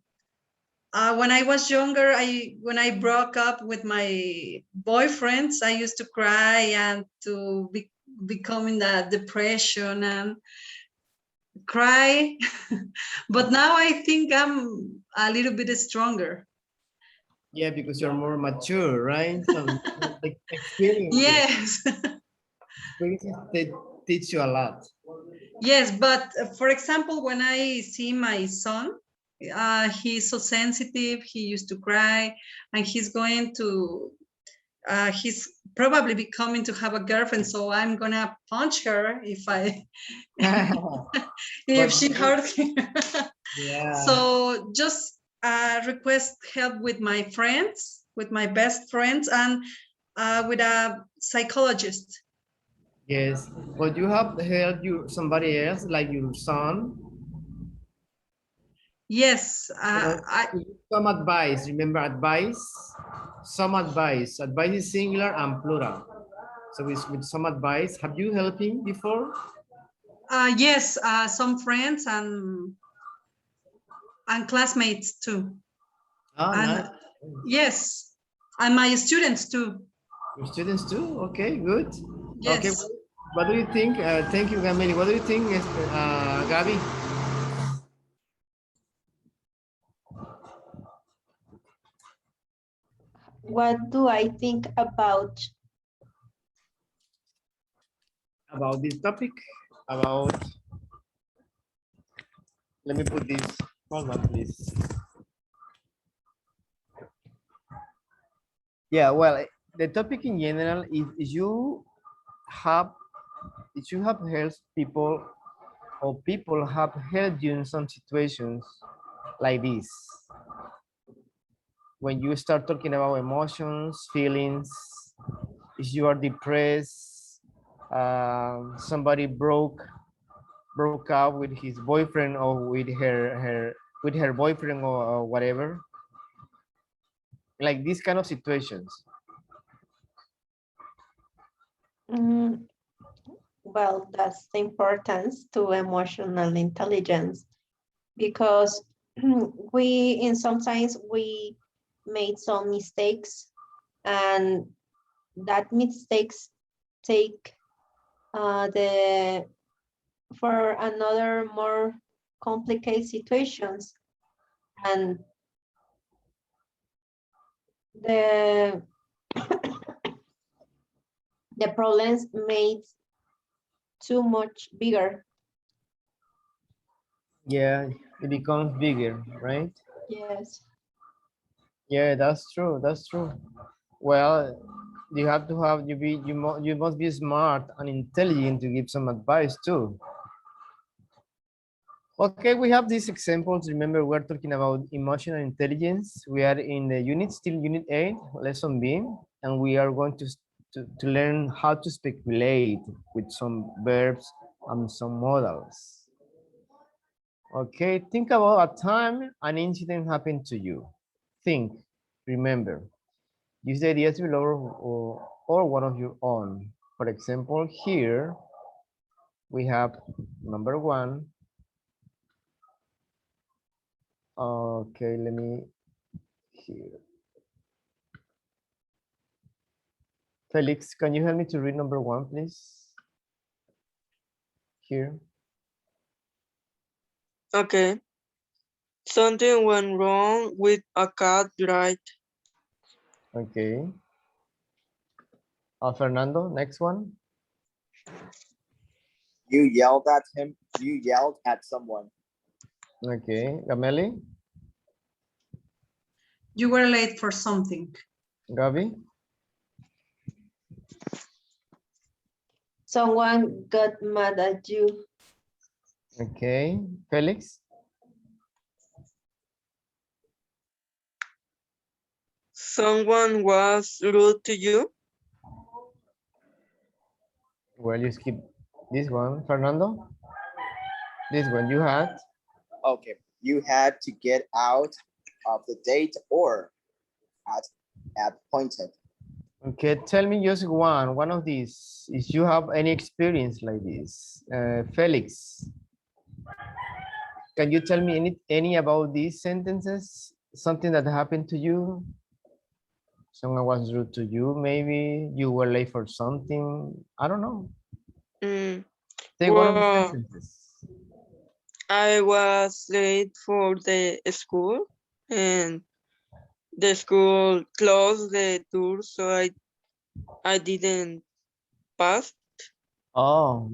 when I was younger, when I broke up with my boyfriends, I used to cry and to become in that depression and cry. But now I think I'm a little bit stronger. Yeah, because you're more mature, right? Some experiences, Yes. experiences they teach you a lot. Yes, but for example, when I see my son, he's so sensitive. He used to cry, and he's probably becoming to have a girlfriend. So I'm gonna punch her if But she hurts him. yeah, So just request help with my friends, with my best friends, and with a psychologist. yes. But you have helped you somebody else, like your son. Yes, Or some advice. Remember advice? Some advice. Advice is singular and plural. So with some advice, have you helped him before? Yes, some friends and classmates too. Oh, And nice. yes, and my students too. Your students too? Okay, good. Okay, Yes. what do you think? Thank you, Gameli. What do you think, Gabi? What do I think about? About this topic? About, let me put this, hold on, please. Yeah, well, the topic in general is you have, if you have helped people or people have helped you in some situations like this. When you start talking about emotions, feelings, if you are depressed, somebody broke up with his boyfriend or with her boyfriend or whatever, like these kind of situations. Mm, well, that's the importance to emotional intelligence because sometimes we made some mistakes and that mistakes take for another more complicated situations and the the problems made too much bigger. Yeah, it becomes bigger, right? Yes. Yeah, that's true. That's true. Well, you have to have you must be smart and intelligent to give some advice too. Okay, we have these examples. Remember, we're talking about emotional intelligence. We are in the unit 8, lesson B, and we are going to learn how to speculate with some verbs and some modals. Okay, think about a time an incident happened to you. Think, remember, use the ideas below or one of your own. For example, here we have number 1. Okay, let me here. Felix, can you help me to read number 1, please? Here. Okay. Something went wrong with a cat, right? Okay. Fernando, next one. You yelled at him. You yelled at someone. Okay. Gameli, You were late for something. Gabi. Someone got mad at you. Okay. Felix. Someone was rude to you. Well, you skip this one. Fernando. This one you had. Okay. You had to get out of the date or at appointed. Okay, tell me just one of these. If you have any experience like this, Felix, can you tell me any about these sentences? Something that happened to you? Someone was rude to you, maybe you were late for something. I don't know. Mm, Take one of the well, sentences. I was late for the school and the school closed the door, so I didn't pass. Oh,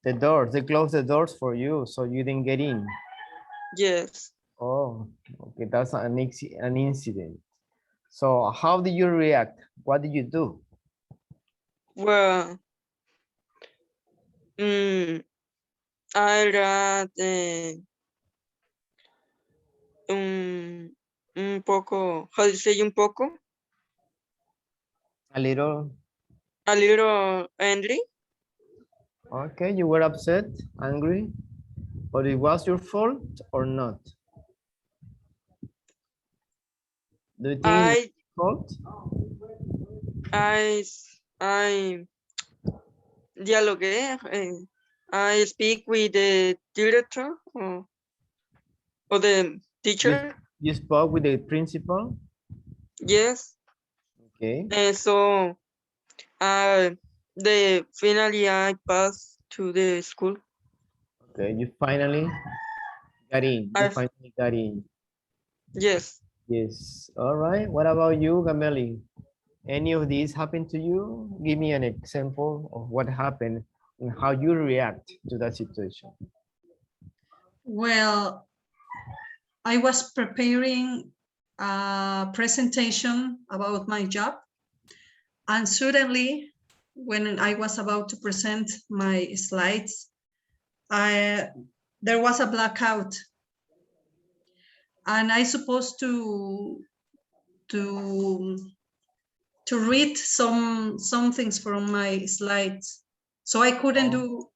the doors. They closed the doors for you, so you didn't get in. Yes. Oh, okay, that's an incident. So how did you react? What did you do? Well, I read un poco, how do you say un poco? A little. A little angry. Okay, you were upset, angry, but it was your fault or not? Do you think it was I your fault? I I dialogué. I speak with the director or the teacher. You spoke with the principal? Yes. Okay. And so finally I passed to the school. Okay, you finally got in. You I finally got in. yes. Yes. All right. What about you, Gameli? Any of these happened to you? Give me an example of what happened and how you react to that situation. Well, I was preparing a presentation about my job, and suddenly, when I was about to present my slides, there was a blackout, and I supposed to read some things from my slides, so I couldn't do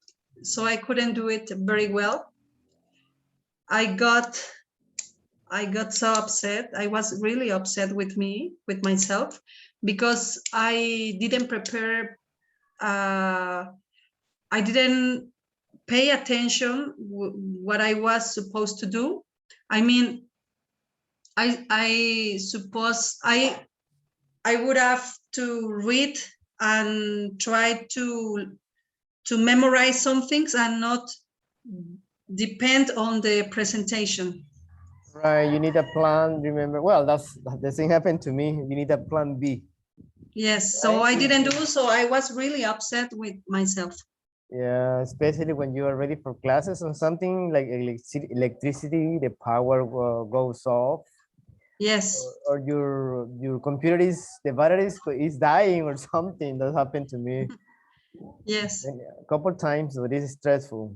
it very well. I got so upset. I was really upset with myself, because I didn't prepare. I didn't pay attention what I was supposed to do. I mean, I suppose I would have to read and try to memorize some things and not depend on the presentation. Right, you need a plan. Remember, well, that's the thing happened to me. You need a plan B. Yes, so I didn't do so. I was really upset with myself. Yeah, especially when you are ready for classes or something like electricity, the power goes off. Yes. Or your computer the battery is dying or something. That happened to me. Yes. A couple times, but this is stressful.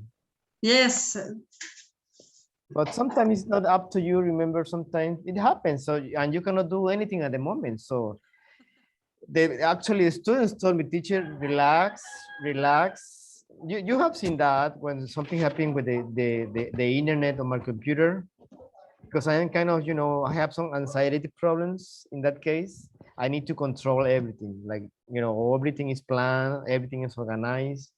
Yes. But sometimes it's not up to you. Remember, sometimes it happens. So, and you cannot do anything at the moment. So the students told me, teacher, relax, relax. You have seen that when something happened with the internet on my computer, because I am kind of, I have some anxiety problems in that case. I need to control everything. Like, everything is planned, everything is organized.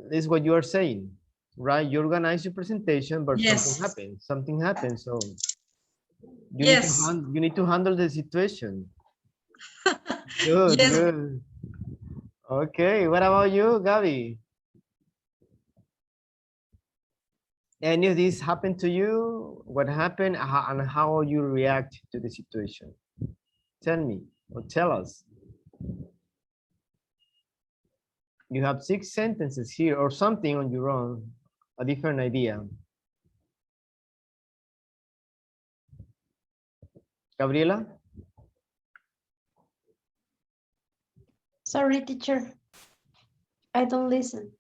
This is what you are saying, right? You organize your presentation, but yes. Something happens. So yes. You need to handle the situation. Good, yes. good. Okay, what about you, Gabby? Any of this happened to you? What happened and how you react to the situation? Tell me or tell us. You have 6 sentences here or something on your own, a different idea. Gabriela? Sorry, teacher. I don't listen.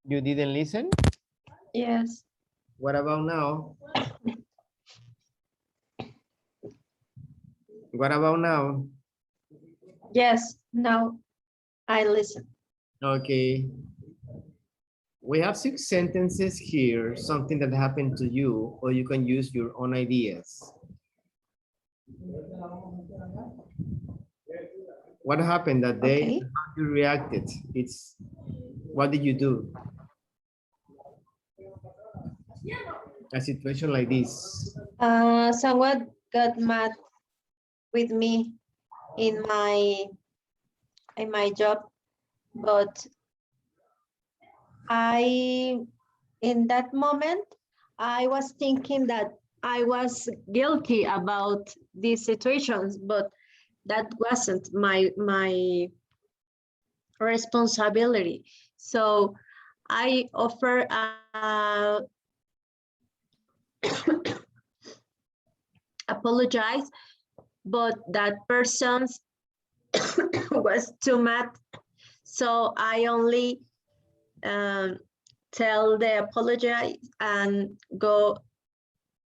You didn't listen? Yes. What about now? What about now? Yes, now I listen. Okay. We have 6 sentences here, something that happened to you, or you can use your own ideas. What happened that day? Okay. How you reacted? What did you do? A situation like this. Someone got mad with me in my job, but in that moment, I was thinking that I was guilty about these situations, but that wasn't my responsibility. So I offer apologize, but that person was too mad. So I only tell the apology and go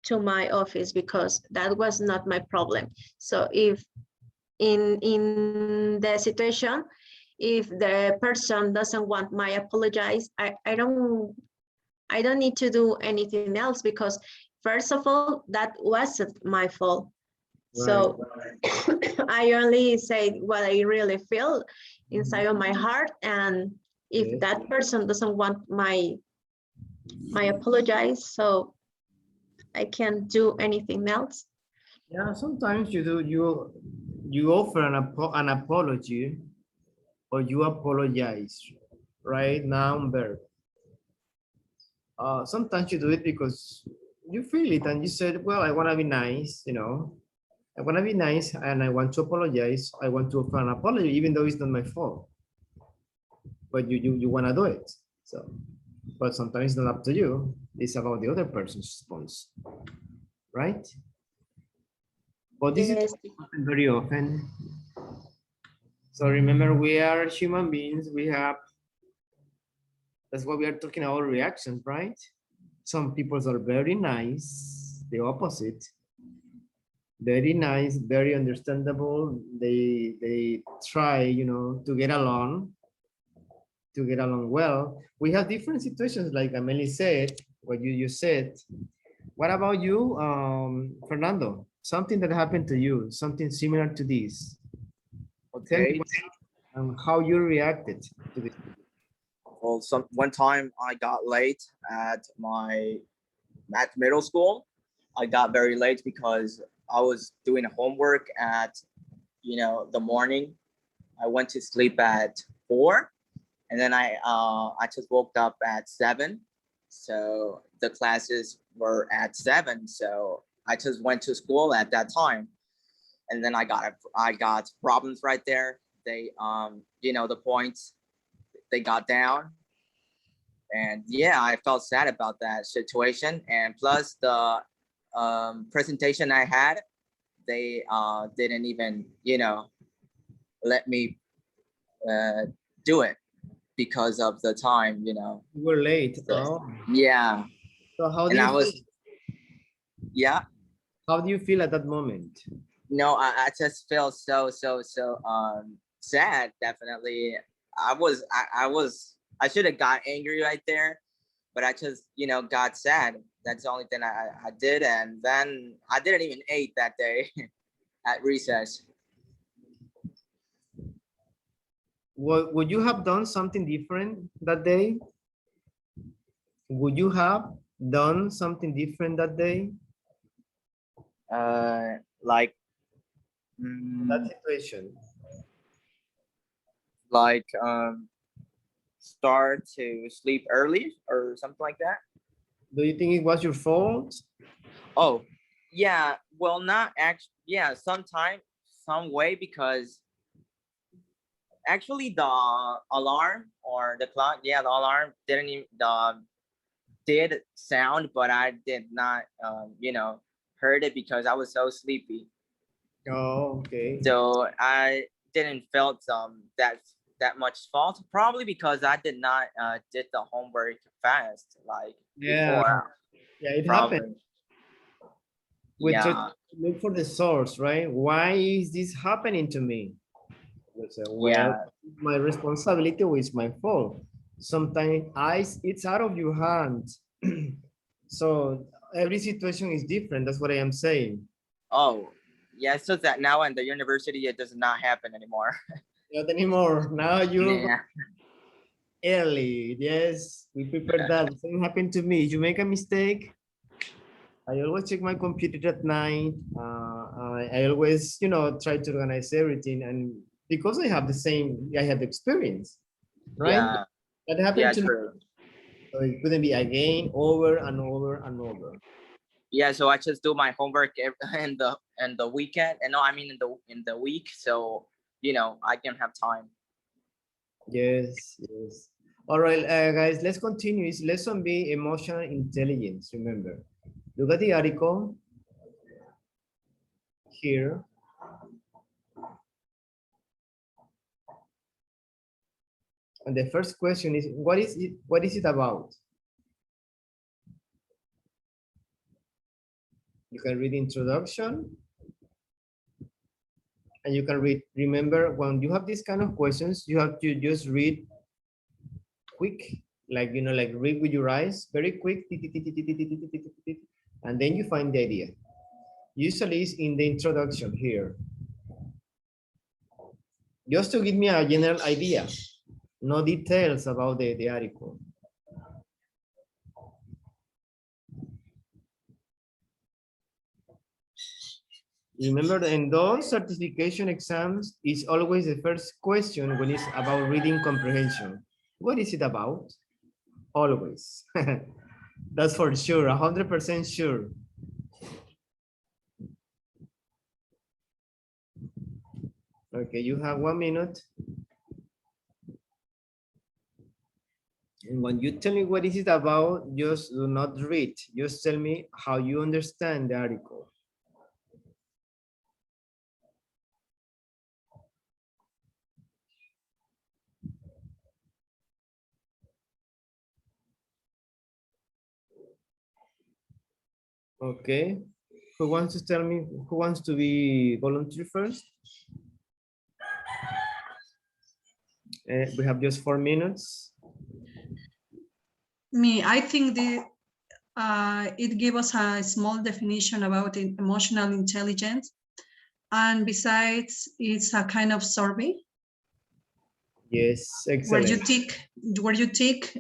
to my office because that was not my problem. So if in the situation, if the person doesn't want my apologize, I don't need to do anything else because first of all, that wasn't my fault. So I only say what I really feel inside of my heart, and if Yes. that person doesn't want my apologize, so I can't do anything else. Yeah, sometimes you do, you offer an apology or you apologize, right? Noun, verb. Sometimes you do it because you feel it and you said, well, I want to be nice, you know. I want to be nice and I want to apologize. I want to offer an apology, even though it's not my fault. But you want to do it. So, but sometimes it's not up to you. It's about the other person's response, right? But this Yes. is happen very often. So remember, we are human beings. We have, that's why we are talking about reactions, right? Some people are very nice, the opposite. Very nice, very understandable. They try, you know, to get along well. We have different situations, like Amelie said, what you said. What about you, Fernando? Something that happened to you, something similar to this. Tell me Okay. how you reacted to this. Well, one time I got late at middle school. I got very late because I was doing homework at the morning. I went to sleep at 4, and then I just woke up at 7. So the classes were at 7. So I just went to school at that time, and then I got problems right there. They the points, they got down, and yeah, I felt sad about that situation. And plus the presentation I had, they didn't even let me do it because of the time. You were late. So, Oh. yeah. So how do And you I was, yeah. How do you feel at that moment? No, I just feel so sad. Definitely, I should have got angry right there, but I just got sad. That's the only thing I did, and then I didn't even eat that day at recess. Would you have done something different that day? Would you have done something different that day? Like That situation. like start to sleep early or something like that. Do you think it was your fault? Oh, yeah. Well, not actually. Yeah, sometime, some way, because actually the alarm or the clock, yeah, the alarm didn't even did sound, but I did not, heard it because I was so sleepy. Oh, okay. So I didn't felt that much fault. Probably because I did not did the homework fast like before. Yeah, it Probably. happened. We try to look for the source, right? Why is this happening to me? We say, well, it's my responsibility or it's my fault. Sometimes it's out of your hands. So every situation is different. That's what I am saying. Oh, yeah. It's just that now in the university, it does not happen anymore. Not anymore. Now you Yeah. early. Yes, we prepared that. The same happened to me. You make a mistake, I always check my computer at night. I always, try to organize everything, and because I have the experience, right? Yeah. That happened Yeah, to me. true. So it couldn't be again, over and over and over. Yeah, so I just do my homework in the weekend, and no, I mean in the week, so I can have time. Yes, yes. All right, guys, let's continue. It's lesson B, emotional intelligence. Remember, look at the article here. And the first question is, what is it? What is it about? You can read introduction. And you can read, remember, when you have these kind of questions, you have to just read quick, like, like read with your eyes, very quick, and then you find the idea. Usually it's in the introduction here. Just to give me a general idea, no details about the article. Remember, in those certification exams, it's always the first question when it's about reading comprehension. What is it about? Always. That's for sure, 100% sure. Okay, you have 1 minute. And when you tell me what is it about, just do not read. Just tell me how you understand the article. Okay. Who wants to tell me, who wants to be volunteer first? We have just 4 minutes. I think it gave us a small definition about emotional intelligence. And besides, it's a kind of survey. Yes, excellent. Where you take,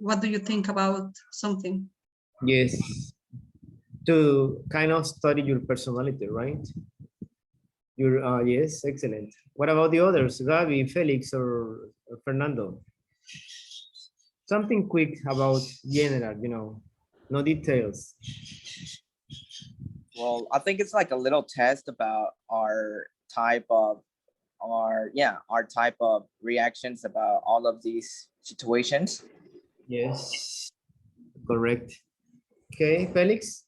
what do you think about something? Yes. To kind of study your personality, right? Yes, excellent. What about the others, Gabi, Felix, or Fernando? Something quick about general, no details. Well, I think it's like a little test about our type of reactions about all of these situations. Yes, correct. Okay, Felix.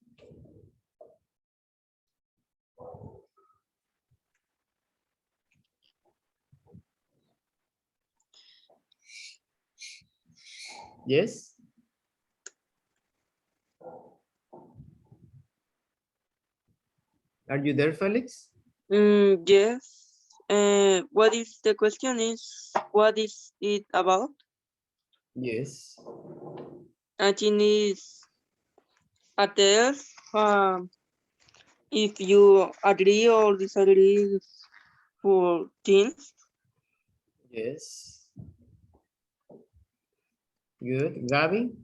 Yes. Are you there, Felix? Yes. What is the question is, what is it about? Yes. I think it's a test. If you agree or disagree for things. Yes. Good. Gabi?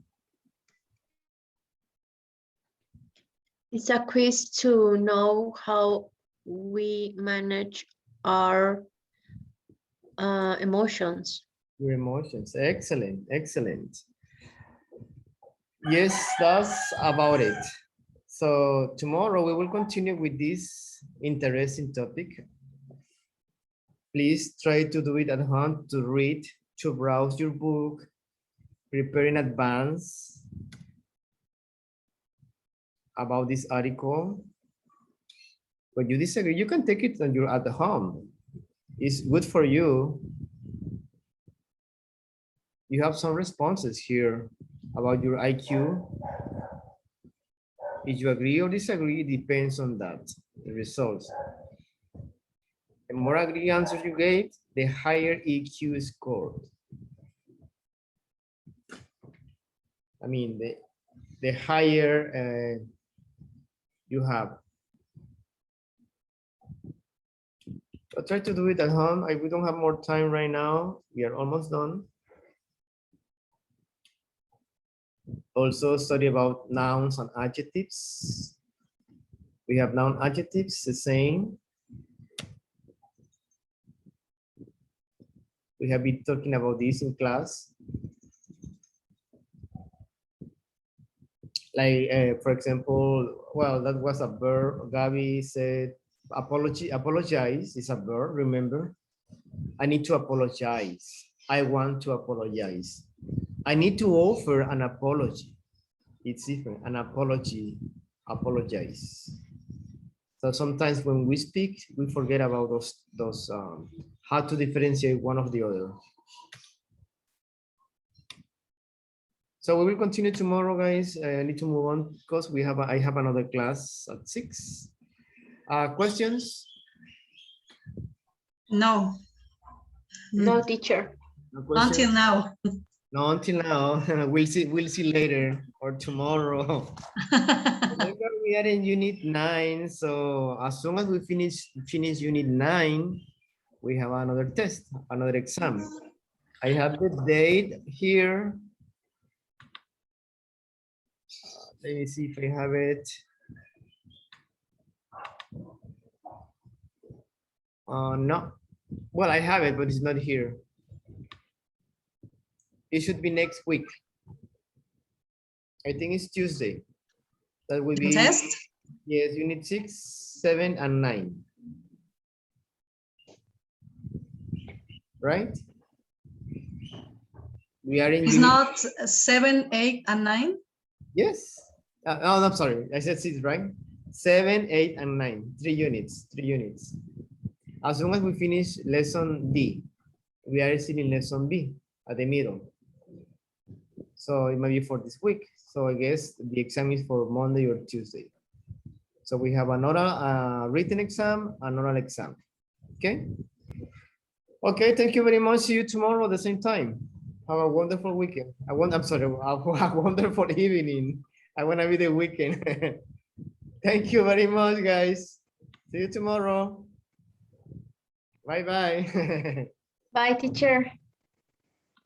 It's a quiz to know how we manage our emotions. Your emotions. Excellent. Excellent. Yes, that's about it. So tomorrow we will continue with this interesting topic. Please try to do it at home, to read, to browse your book, prepare in advance about this article. When you disagree, you can take it when you're at home. It's good for you. You have some responses here about your IQ. If you agree or disagree, it depends on that, the results. The more agree answers you gave, the higher EQ scored. I mean, the higher you have. So try to do it at home. We don't have more time right now. We are almost done. Also study about nouns and adjectives. We have noun adjectives, the same. We have been talking about this in class. Like, for example, well, that was a verb. Gabi said, apologize is a verb, remember? I need to apologize. I want to apologize. I need to offer an apology. It's different, an apology, apologize. So sometimes when we speak, we forget about those how to differentiate one of the other. So we will continue tomorrow, guys. I need to move on because I have another class at 6. Questions? No. No, teacher. No questions? Until now. No, until now. We'll see later or tomorrow. Remember, we are in unit 9, so as soon as we finish unit 9, we have another test, another exam. I have the date here. Let me see if I have it. No. Well, I have it, but it's not here. It should be next week. I think it's Tuesday. That will be Test? yes, unit 6, 7, and 9. Right? We are in It's unit, not 7, 8, and 9? yes. Oh, I'm sorry. I said 6, right? 7, 8, and 9. 3 units. 3 units. As soon as we finish lesson D, we are still in lesson B at the middle. So it might be for this week. So I guess the exam is for Monday or Tuesday. So we have another written exam, an oral exam. Okay. Okay, thank you very much. See you tomorrow at the same time. Have a wonderful weekend. I'm sorry, a wonderful evening. I want to be the weekend. Thank you very much, guys. See you tomorrow. Bye-bye. Bye, teacher.